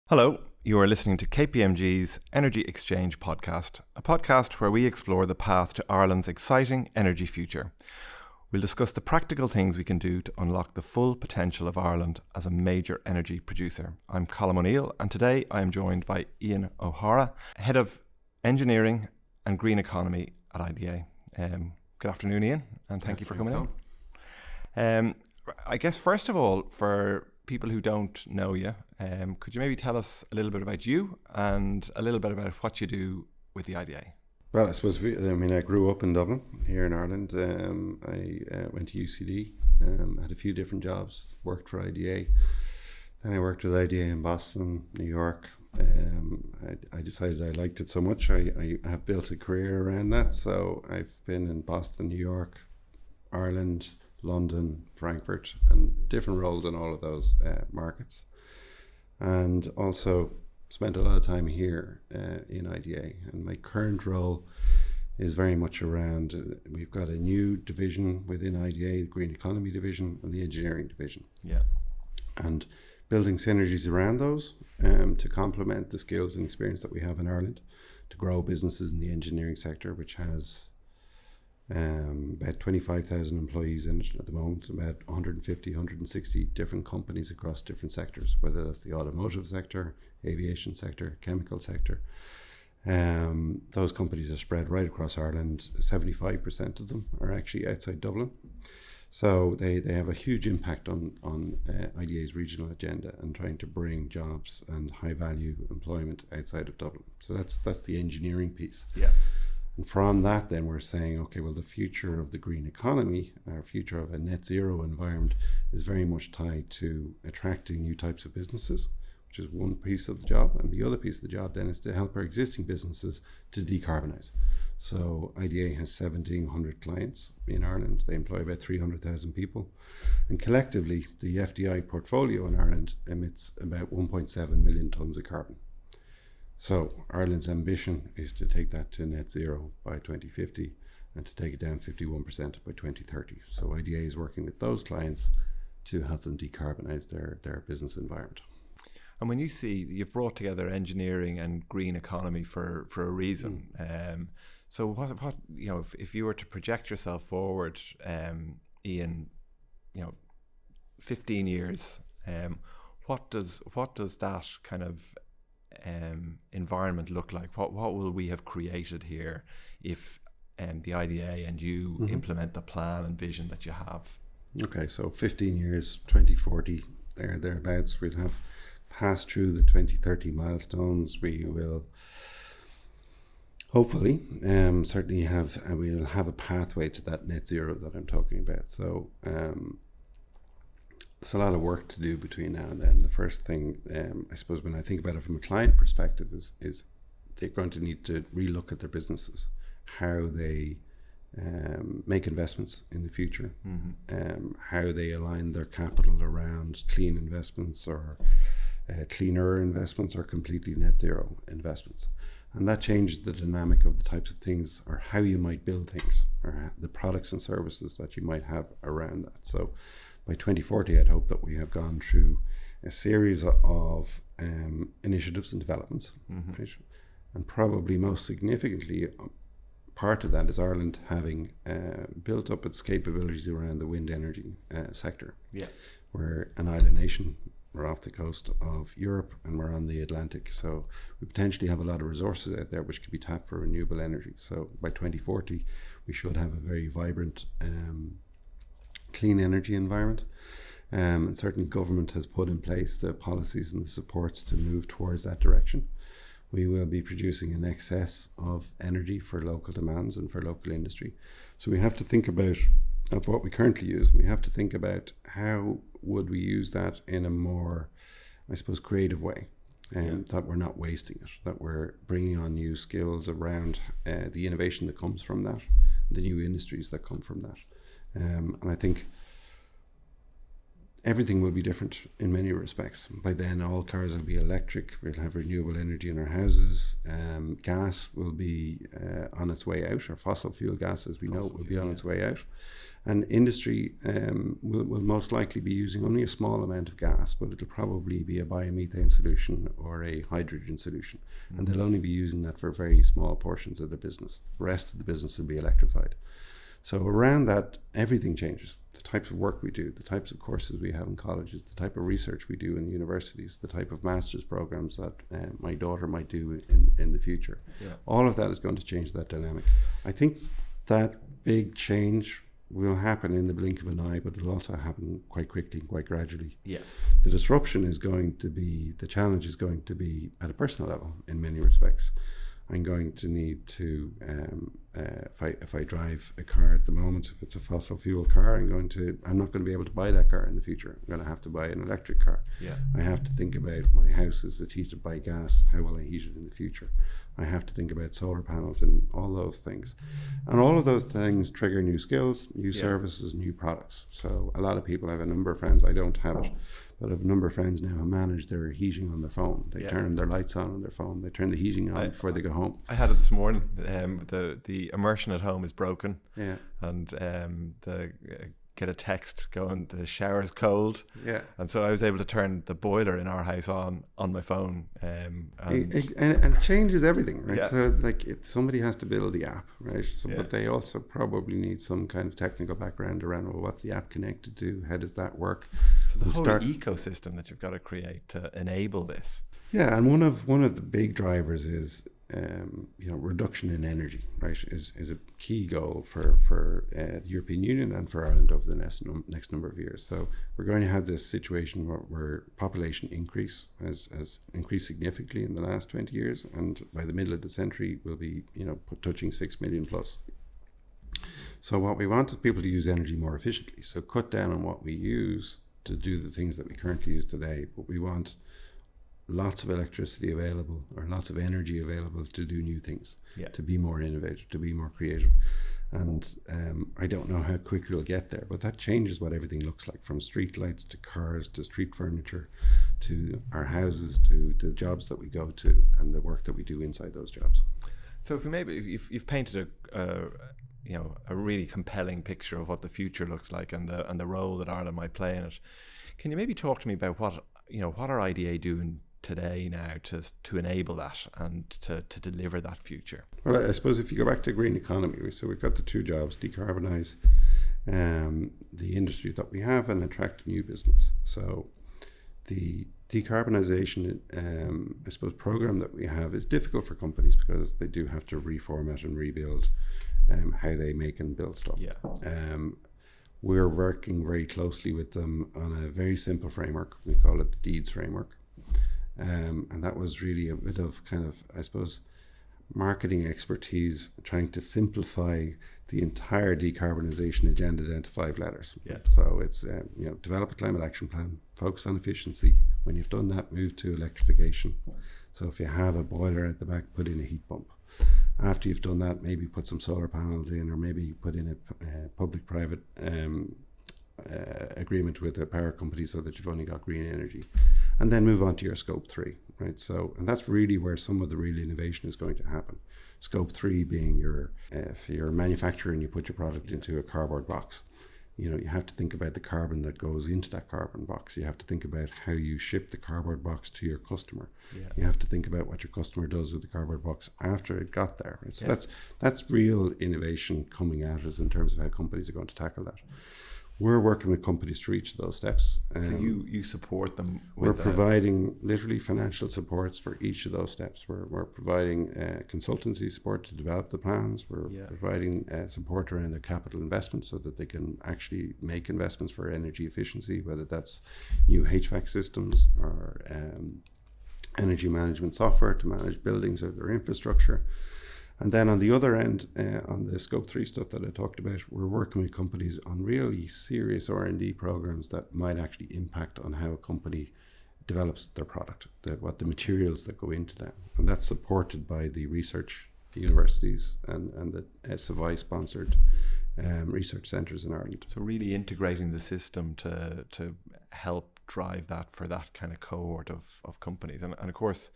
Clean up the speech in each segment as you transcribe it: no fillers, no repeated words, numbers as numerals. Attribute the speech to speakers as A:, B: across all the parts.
A: Hello, you are listening to KPMG's Energy Exchange podcast, a podcast where we explore the path to Ireland's exciting energy future. We'll discuss the practical things we can do to unlock the full potential of Ireland as a major energy producer. I'm Colm O'Neill, and today I am joined by Ian O'Hara, Head of Engineering and Green Economy at IDA. Good afternoon, Ian, and thank you for coming in. I guess first of all, for people who don't know you, could you maybe tell us a little bit about you and a little bit about what you do with the IDA?
B: Well, I suppose, I grew up in Dublin, here in Ireland. I went to UCD, had a few different jobs, worked for IDA. Then I worked with IDA in Boston, New York. I decided I liked it so much, I have built a career around that. So I've been in Boston, New York, Ireland, London, Frankfurt, and different roles in all of those markets. And also spent a lot of time here in IDA. And my current role is very much around, we've got a new division within IDA, the Green Economy Division and the Engineering Division.
A: Yeah.
B: And building synergies around those to complement the skills and experience that we have in Ireland to grow businesses in the engineering sector, which has about 25,000 employees in it at the moment, about 150, 160 different companies across different sectors, whether that's the automotive sector, aviation sector, chemical sector. Those companies are spread right across Ireland. 75% of them are actually outside Dublin. So they have a huge impact on IDA's regional agenda and trying to bring jobs and high value employment outside of Dublin. So that's the engineering piece.
A: Yeah.
B: And from that, then we're saying, okay, well, the future of the green economy, our future of a net zero environment is very much tied to attracting new types of businesses, which is one piece of the job. And the other piece of the job then is to help our existing businesses to decarbonize. So IDA has 1,700 clients in Ireland. They employ about 300,000 people. And collectively, the FDI portfolio in Ireland emits about 1.7 million tonnes of carbon. So Ireland's ambition is to take that to net zero by 2050 and to take it down 51% by 2030. So IDA is working with those clients to help them decarbonize their business environment.
A: And when you see, you've brought together engineering and green economy for a reason. So what if you were to project yourself forward, Ian, 15 years, what does that kind of environment look like? What will we have created here if the IDA and you implement the plan and vision that you have?
B: Okay, so 15 years, 2040, thereabouts, we'll have passed through the 2030 milestones. We will hopefully certainly we'll have a pathway to that net zero that I'm talking about. So there's a lot of work to do between now and then. The first thing, I suppose, when I think about it from a client perspective, is they're going to need to relook at their businesses, how they make investments in the future, how they align their capital around clean investments or cleaner investments or completely net zero investments. And that changes the dynamic of the types of things or how you might build things or the products and services that you might have around that. So by 2040, I'd hope that we have gone through a series of initiatives and developments. Right? And probably most significantly, part of that is Ireland having built up its capabilities around the wind energy sector.
A: Yeah.
B: We're an island nation. We're off the coast of Europe and we're on the Atlantic. So we potentially have a lot of resources out there which could be tapped for renewable energy. So by 2040, we should have a very vibrant clean energy environment. And certainly government has put in place the policies and the supports to move towards that direction. We will be producing in excess of energy for local demands and for local industry. So we have to think about of what we currently use. We have to think about how would we use that in a more, I suppose, creative way, that we're not wasting it, that we're bringing on new skills around the innovation that comes from that, the new industries that come from that. And I think everything will be different in many respects. By then, all cars will be electric. We'll have renewable energy in our houses. Gas will be on its way out, or fossil fuel gas, as we know, will be on its way out. And industry will most likely be using only a small amount of gas, but it'll probably be a biomethane solution or a hydrogen solution. And they'll only be using that for very small portions of the business. The rest of the business will be electrified. So around that, everything changes. The types of work we do, the types of courses we have in colleges, the type of research we do in universities, the type of master's programs that my daughter might do in the future. Yeah. All of that is going to change that dynamic. I think that big change will happen in the blink of an eye, but it'll also happen quite quickly and quite gradually. Yeah. The disruption is going to be, the challenge is going to be at a personal level in many respects. I'm going to need to, if I drive a car at the moment, if it's a fossil fuel car, I'm not going to be able to buy that car in the future. I'm going to have to buy an electric car. Yeah. I have to think about my house, is it heated by gas? How will I heat it in the future? I have to think about solar panels and all those things. And all of those things trigger new skills, new services, new products. So a lot of people, I have a number of friends, I don't have it, but I have a number of friends now who manage their heating on their phone. They turn their lights on their phone. They turn the heating on before they go home.
A: I had it this morning. The immersion at home is broken. Yeah. And get a text going, the shower's cold. Yeah. And so I was able to turn the boiler in our house on my phone. And
B: it changes everything, right? Yeah. So somebody has to build the app, right? So, but they also probably need some kind of technical background around, well, what's the app connected to? How does that work?
A: So the whole ecosystem that you've got to create to enable this.
B: Yeah, and one of the big drivers is reduction in energy, right, is a key goal for the European Union and for Ireland over the next number of years. So we're going to have this situation where population increase has increased significantly in the last 20 years, and by the middle of the century we'll be touching 6 million plus. So what we want is people to use energy more efficiently. So cut down on what we use to do the things that we currently use today, but we want lots of electricity available or lots of energy available to do new things, to be more innovative, to be more creative. And I don't know how quick we'll get there, but that changes what everything looks like, from street lights to cars to street furniture to our houses to the jobs that we go to and the work that we do inside those jobs.
A: So if you've painted a really compelling picture of what the future looks like and the role that Ireland might play in it, can you maybe talk to me about what are IDA doing today now to enable that and to deliver that future?
B: Well, I suppose if you go back to green economy, so we've got the two jobs: decarbonise the industry that we have and attract new business. So the decarbonisation, I suppose, program that we have is difficult for companies because they do have to reformat and rebuild how they make and build stuff. Yeah. We're working very closely with them on a very simple framework. We call it the DEEDS framework. And that was really a bit of kind of, I suppose, marketing expertise, trying to simplify the entire decarbonisation agenda down to 5 letters. Yeah. So it's, develop a climate action plan, focus on efficiency. When you've done that, move to electrification. So if you have a boiler at the back, put in a heat pump. After you've done that, maybe put some solar panels in, or maybe put in a public-private agreement with a power company so that you've only got green energy. And then move on to your scope 3, right? So, and that's really where some of the real innovation is going to happen. Scope 3 being if you're a manufacturer and you put your product into a cardboard box, you have to think about the carbon that goes into that cardboard box. You have to think about how you ship the cardboard box to your customer. Yeah. You have to think about what your customer does with the cardboard box after it got there. Right? So that's real innovation coming at us in terms of how companies are going to tackle that. We're working with companies through each of those steps.
A: So you support them with
B: We're providing literally financial supports for each of those steps. We're providing consultancy support to develop the plans. We're providing support around their capital investments so that they can actually make investments for energy efficiency, whether that's new HVAC systems or energy management software to manage buildings or their infrastructure. And then on the other end, on the Scope 3 stuff that I talked about, we're working with companies on really serious R&D programs that might actually impact on how a company develops their product, what the materials that go into them. And that's supported by the research universities and the SFI-sponsored research centres in Ireland.
A: So really integrating the system to help drive that for that kind of cohort of companies. And of course,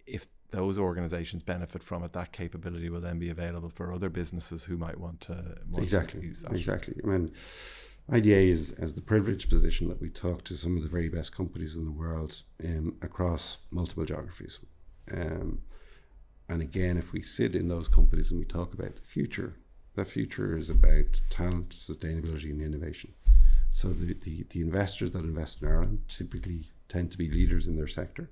A: if those organizations benefit from it, that capability will then be available for other businesses who might want to use that.
B: Exactly. I mean, IDA has the privileged position that we talk to some of the very best companies in the world across multiple geographies. And again, if we sit in those companies and we talk about the future, that future is about talent, sustainability, and innovation. So the investors that invest in Ireland typically tend to be leaders in their sector.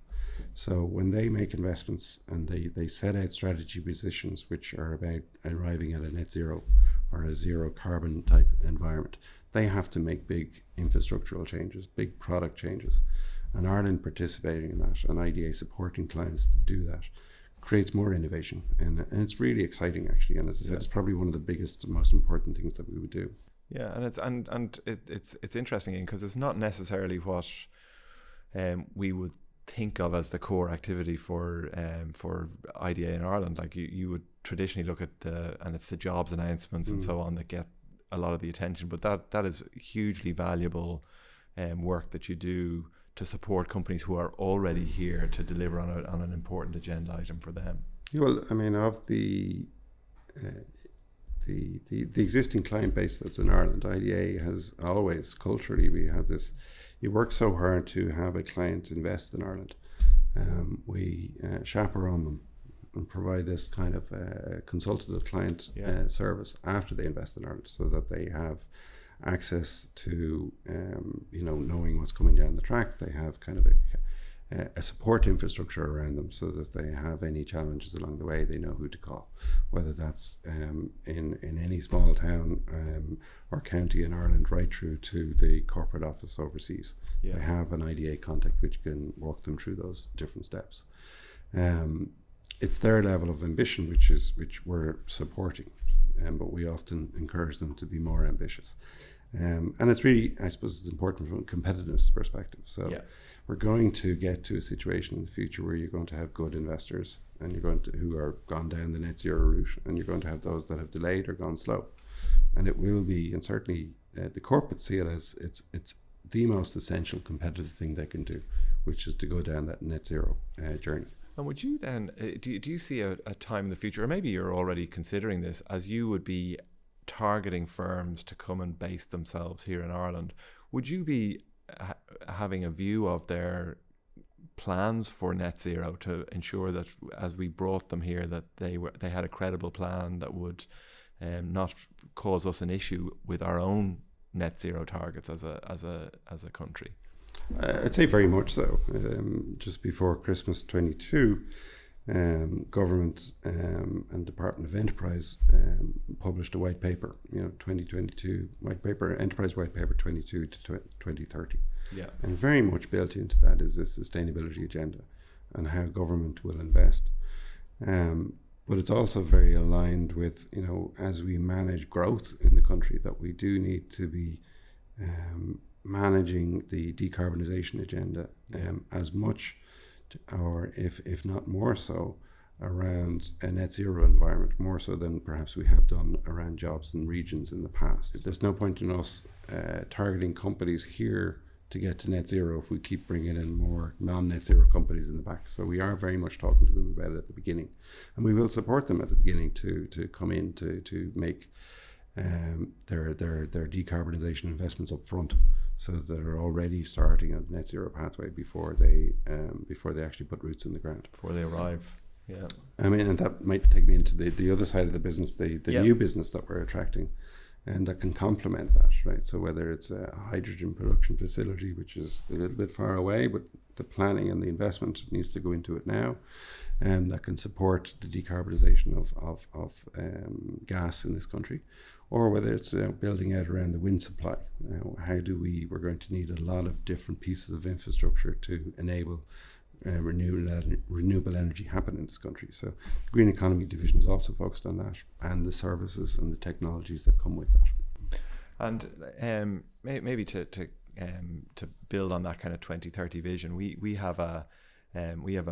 B: So when they make investments and they set out strategy positions which are about arriving at a net zero or a zero carbon type environment, they have to make big infrastructural changes, big product changes. And Ireland participating in that and IDA supporting clients to do that creates more innovation. And it's really exciting, actually. And as I said, it's probably one of the biggest and most important things that we would do.
A: Yeah, and it's interesting because it's not necessarily what we would think of as the core activity for IDA in Ireland. Like you would traditionally look at it's the jobs announcements and so on that get a lot of the attention, but that is hugely valuable work that you do to support companies who are already here to deliver on an important agenda item for them.
B: Well, I mean, of the existing client base that's in Ireland, IDA has always, culturally, we have this, you work so hard to have a client invest in Ireland. We chaperone them and provide this kind of consultative client service after they invest in Ireland, so that they have access to knowing what's coming down the track. They have kind of a support infrastructure around them, so that if they have any challenges along the way, they know who to call, whether that's in any small town or county in Ireland, right through to the corporate office overseas. They have an IDA contact which can walk them through those different steps. It's their level of ambition which we're supporting, but we often encourage them to be more ambitious. And it's really, I suppose, it's important from a competitiveness perspective. So we're going to get to a situation in the future where you're going to have good investors and you're going to who are gone down the net zero route, and you're going to have those that have delayed or gone slow. And it will be, and certainly the corporates see it as it's the most essential competitive thing they can do, which is to go down that net zero journey.
A: And would you then, do you see a time in the future, or maybe you're already considering this, as you would be targeting firms to come and base themselves here in Ireland, would you be having a view of their plans for net zero to ensure that as we brought them here, that they had a credible plan that would not cause us an issue with our own net zero targets as a country?
B: I'd say very much so. Just before Christmas 22, government and Department of Enterprise published a white paper, 2022 white paper, Enterprise White Paper 22 to 2030. Yeah. And very much built into that is a sustainability agenda and how government will invest. But it's also very aligned with, as we manage growth in the country, that we do need to be managing the decarbonisation agenda as much, or if not more so, around a net zero environment, more so than perhaps we have done around jobs and regions in the past. There's no point in us targeting companies here to get to net zero if we keep bringing in more non-net zero companies in the back. So we are very much talking to them about it at the beginning, and we will support them at the beginning to come in to make their decarbonisation investments up front, so that they're already starting a net zero pathway before they actually put roots in the ground,
A: before they arrive. Yeah,
B: I mean, and that might take me into the other side of the business, the new business that we're attracting, and that can complement that, right? So whether it's a hydrogen production facility, which is a little bit far away, but the planning and the investment needs to go into it now, and that can support the decarbonisation of gas in this country, or whether it's building out around the wind supply. We're going to need a lot of different pieces of infrastructure to enable renewable energy happen in this country. So the Green Economy Division is also focused on that, and the services and the technologies that come with that.
A: And maybe to build on that kind of 2030 vision, we have a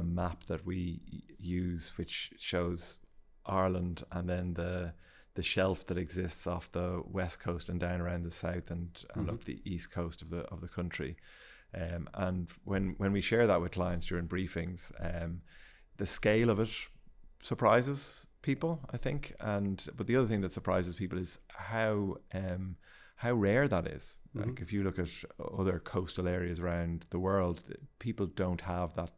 A: map that we use which shows Ireland and then the shelf that exists off the west coast and down around the south and up the east coast of the country. And when we share that with clients during briefings, the scale of it surprises people, I think. But the other thing that surprises people is how rare that is. Like if you look at other coastal areas around the world, people don't have that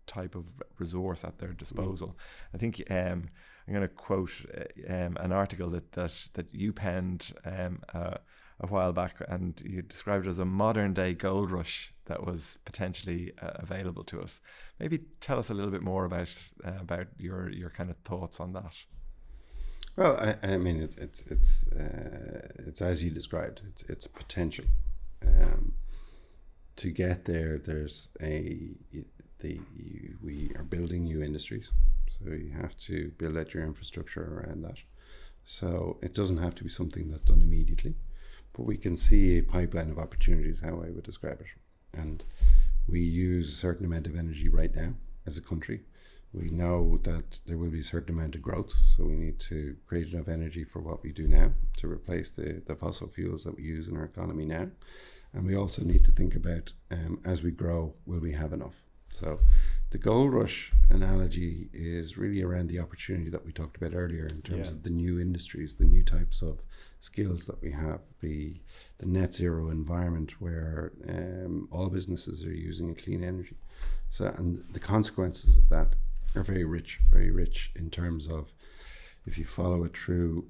A: type of resource at their disposal. I think I'm going to quote an article that you penned a while back, and you described it as a modern day gold rush that was potentially available to us. Maybe tell us a little bit more about your kind of thoughts on that.
B: Well, I mean, it's as you described. It's potential. To get there, we are building new industries, so you have to build out your infrastructure around that. So it doesn't have to be something that's done immediately, but we can see a pipeline of opportunities, how I would describe it. And we use a certain amount of energy right now as a country. We know that there will be a certain amount of growth, so we need to create enough energy for what we do now to replace the fossil fuels that we use in our economy now. And we also need to think about, as we grow, will we have enough? So the gold rush analogy is really around the opportunity that we talked about earlier in terms of the new industries, the new types of skills that we have, the net zero environment where all businesses are using a clean energy. So, and the consequences of that are very rich in terms of, if you follow it through,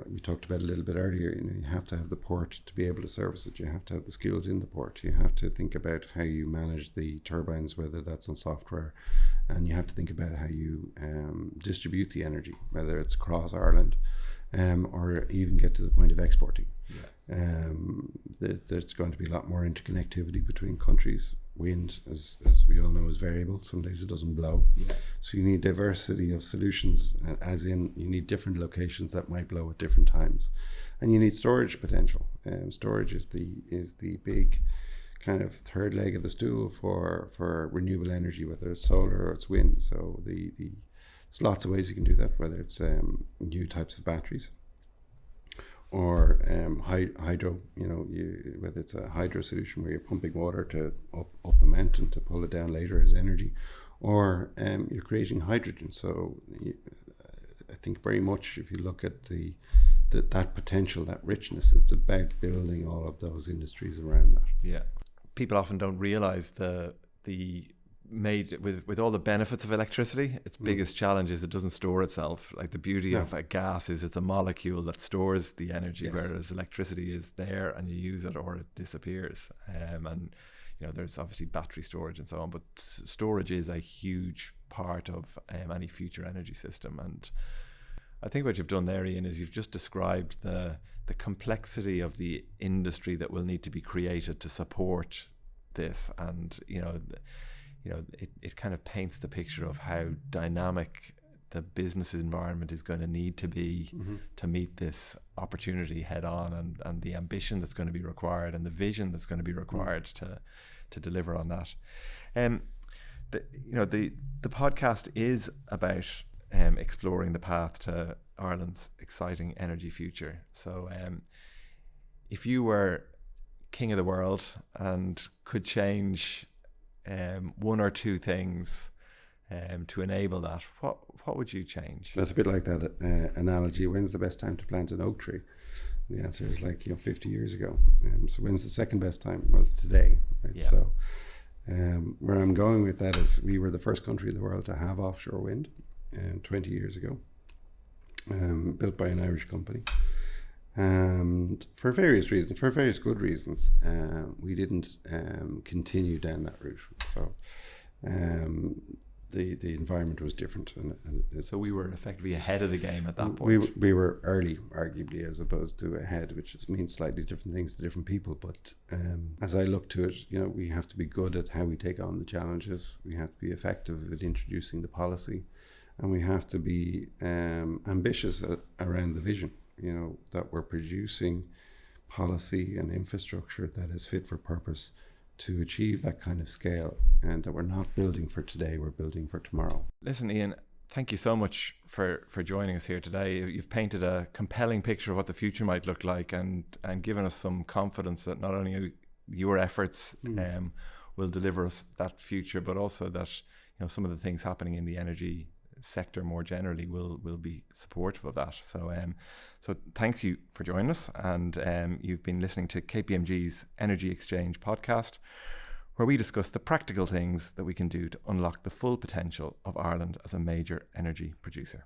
B: we talked about it a little bit earlier, you have to have the port to be able to service it. You have to have the skills in the port. You have to think about how you manage the turbines, whether that's on software, and you have to think about how you distribute the energy, whether it's across Ireland or even get to the point of exporting. There's going to be a lot more interconnectivity between countries. Wind, as we all know, is variable. Some days it doesn't blow. So you need diversity of solutions, as in you need different locations that might blow at different times. And you need storage potential. Storage is the big kind of third leg of the stool for renewable energy, whether it's solar or it's wind. So there's lots of ways you can do that, whether it's new types of batteries or hydro, whether it's a hydro solution where you're pumping water to up a mountain to pull it down later as energy, or you're creating hydrogen. So I think very much, if you look at that potential, that richness, it's about building all of those industries around that.
A: Yeah, people often don't realize the made with all the benefits of electricity, its biggest challenge is it doesn't store itself. Like the beauty of a gas is it's a molecule that stores the energy, whereas electricity is there and you use it or it disappears. And there's obviously battery storage and so on, but storage is a huge part of any future energy system. And I think what you've done there, Ian, is you've just described the complexity of the industry that will need to be created to support this. And it kind of paints the picture of how dynamic the business environment is going to need to be to meet this opportunity head on, and the ambition that's going to be required and the vision that's going to be required to deliver on that. The podcast is about exploring the path to Ireland's exciting energy future. So if you were king of the world and could change one or two things to enable that, what would you change?
B: That's a bit like that analogy. When's the best time to plant an oak tree? The answer is 50 years ago. So when's the second best time? Well, it's today. Right? Yeah. So where I'm going with that is we were the first country in the world to have offshore wind 20 years ago, built by an Irish company. And for various good reasons, we didn't continue down that route. So the environment was different.
A: So we were effectively ahead of the game at that point.
B: We were early, arguably, as opposed to ahead, which means slightly different things to different people. But as I look to it, we have to be good at how we take on the challenges. We have to be effective at introducing the policy. And we have to be ambitious around the vision. That we're producing policy and infrastructure that is fit for purpose to achieve that kind of scale, and that we're not building for today, we're building for tomorrow.
A: Listen, Ian, thank you so much for joining us here today. You've painted a compelling picture of what the future might look like, and given us some confidence that not only your efforts will deliver us that future, but also that some of the things happening in the energy sector more generally will be supportive of that. So thanks you for joining us, and you've been listening to KPMG's Energy Exchange podcast, where we discuss the practical things that we can do to unlock the full potential of Ireland as a major energy producer.